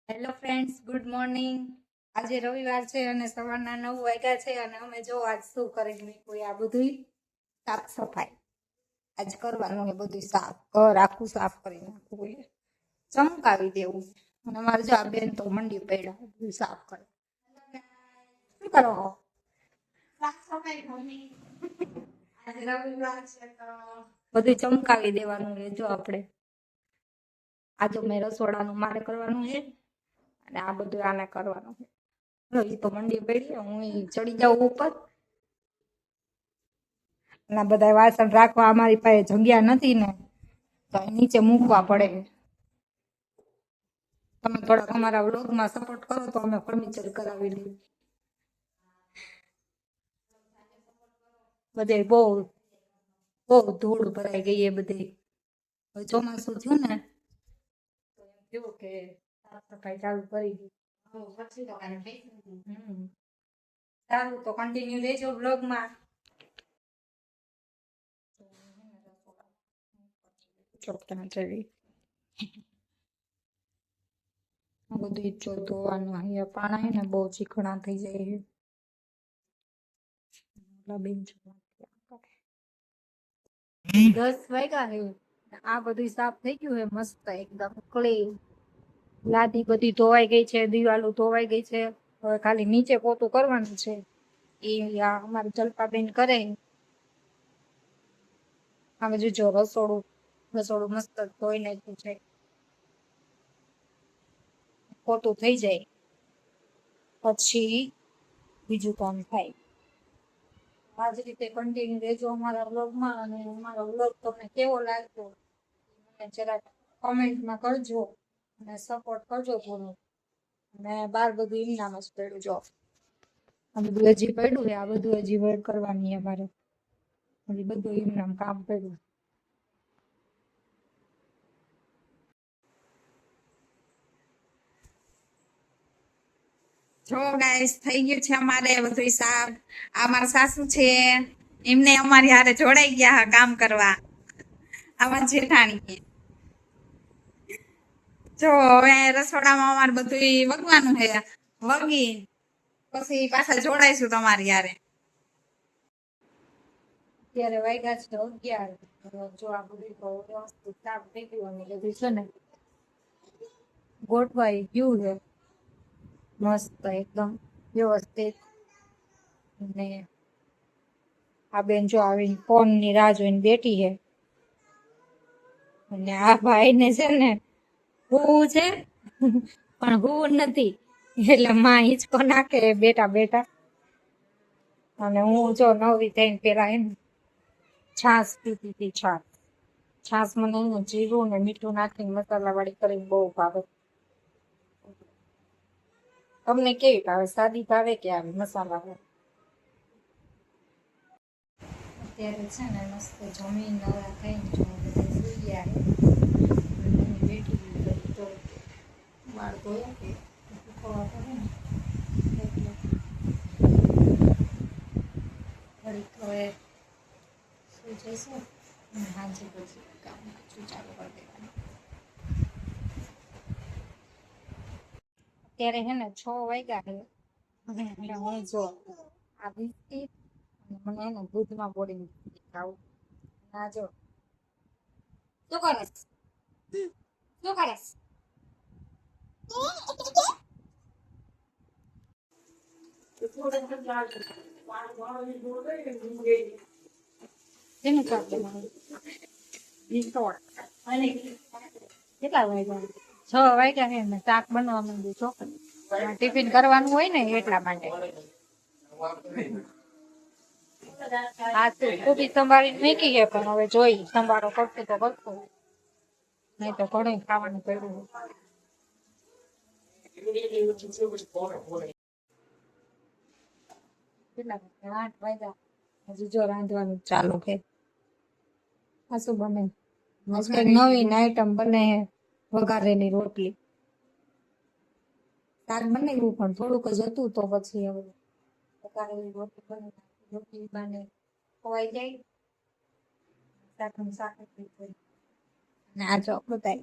Hello friends, good morning. આજે રવિવાર છે અને સવારના 9 વાગ્યા છે અને અમે જો આજ શું કરી મૂક્યું આ બધું સાફ સફાઈ આજ કરવાનું છે. બધું સાફ ઘર આખું સાફ કરી નાખવું છે, ચમકાવી દેવું. અને અમારે જો આ બેન તો મંડી પડ્યા બધું સાફ કરે. શું કરો છો? સાફ સફાઈ મમ્મી. આજે રવિવાર છે તો બધું ચમકાવી દેવાનું છે. જો આપણે આજે મેં રસોડાનું મારે કરવાનું છે અને આ બધું આને કરવાનું છે. એ તો મંડી પડી, હું ચડી જાઉં ઉપર. અને બધા વાસણ રાખવા અમારી પાસે જગ્યા નથી ને, તો નીચે મૂકવા પડે. તમે થોડાક અમારા વ્લોગમાં સપોર્ટ કરો તો અમે ફર્નિચર કરાવી લઈએ. બધે બહુ બહુ ધૂળ ભરાઈ ગઈ એ બધે. ચોમાસું થયું ને તો એમ થયું કે સાફ સફાઈ ચાલુ કરી દીધી. સારું, તો કન્ટિન્યુ રહેજો બ્લોગમાં. બધું ધોવાનું અહીંયા પાણી ને બહુ ચીકણા થઈ જાય. 10 વાગ્યા છે. આ બધું સાફ થઈ ગયું છે, મસ્ત એકદમ ક્લીન. લાદી બધી ધોવાઈ ગઈ છે, દિવાલો ધોવાઈ ગઈ છે. હવે ખાલી નીચે પોતું કરવાનું છે. એ અમારે જલપાબેન કરે. આ બાજુ જો રસોડું મસ્ત ધોઈ નાખ્યું છે. પોતું થઈ જાય પછી બીજું કામ થાય. આ જ રીતે કન્ટિન્યુ રહેજો અમારા વ્લોગમાં. અને અમારો વ્લોગ તમને કેવો લાગ્યો મને જરાક કોમેન્ટમાં કરજો અને સપોર્ટ કરજો થોડો. અને બાર બધું ઇનામ જ પડ્યું. જો આ બધું હજી પડ્યું છે, આ બધું હજી વર્ક કરવાની અમારે. હજી બધું ઇનામ કામ પડ્યું. જો ગાઈસ થઈ ગયું છે અમારે બધું સાફ. આ મારા સાસુ છે, એમને અમારી હારે જોડાઈ ગયા કામ કરવા. આમાં જેઠાણી જો હવે રસોડામાં અમારે બધું વગવાનું છે. વગી પછી પાછા જોડાઈશું તમારી હારે. અત્યારે વાગ્યા છે 11. જો આ બધું તો વ્યવસ્થિત સાફ થઈ ગયું અને બધું છે ને ગોઠવાઈ ગયું છે મસ્ત એકદમ વ્યવસ્થિત. અને આ બેન જો આવીને ફોન ની રાહ જોઈને બેઠી છે. અને આ ભાઈ ને છે ને હું છે પણ હું નથી, એટલે માં હિંચકો નાખે બેઠા બેઠા. અને હું જો નવી થઈને પેલા એને છાસ પીતી હતી. છાસ મને એને જીરું ને મીઠું નાખીને મસાલા વાળી કરીને બહુ ભાવે. તમને કેવી ભાવે? સાદી ભાવે કે આવી મસાલા વાળી? અત્યારે છે ને મસ્ત જમીન નવરા થઈને જો બધા સુઈ ગયા છે. બેઠી તો વાળ ધોયા કે સુકવવા પડે ને એટલે ઘડીક હવે સુઈ જઈશું અને સાંજે પછી કામ ચાલુ કરી દેવાનું. અત્યારે છે ને 6 વાગ્યા છે અને હું જો આ બિસ્કીટ અને મને એને દૂધમાં બોડીને ખાવું. ના જો શું કરે શું કરે શેનું શાક બનાવ્યું? કેટલા વાગ્યા? 6 વાગ્યા છે ને શાક બનવા માંડ્યું. ચોક્કસ ટિફિન કરવાનું હોય ને એટલા માટે. હા તો ખુબી સંભાળીને મૂકી છે, પણ હવે જોઈ સંભાળો કરશું તો કરશું, નહીં તો ઘણું ખાવાનું પડ્યું. કેટલા 8 વાગ્યા હજુ જો રાંધવાનું ચાલુ છે. આ શું બને? નવીન આઈટમ બને છે, વઘારેલી રોટલી. શાક બનાવ્યું પણ થોડુંક જ હતું તો પછી હવે વઘારેલી રોટલી બને. રોટલી બને ખવાઈ જાય શાક. ને આ જો બધા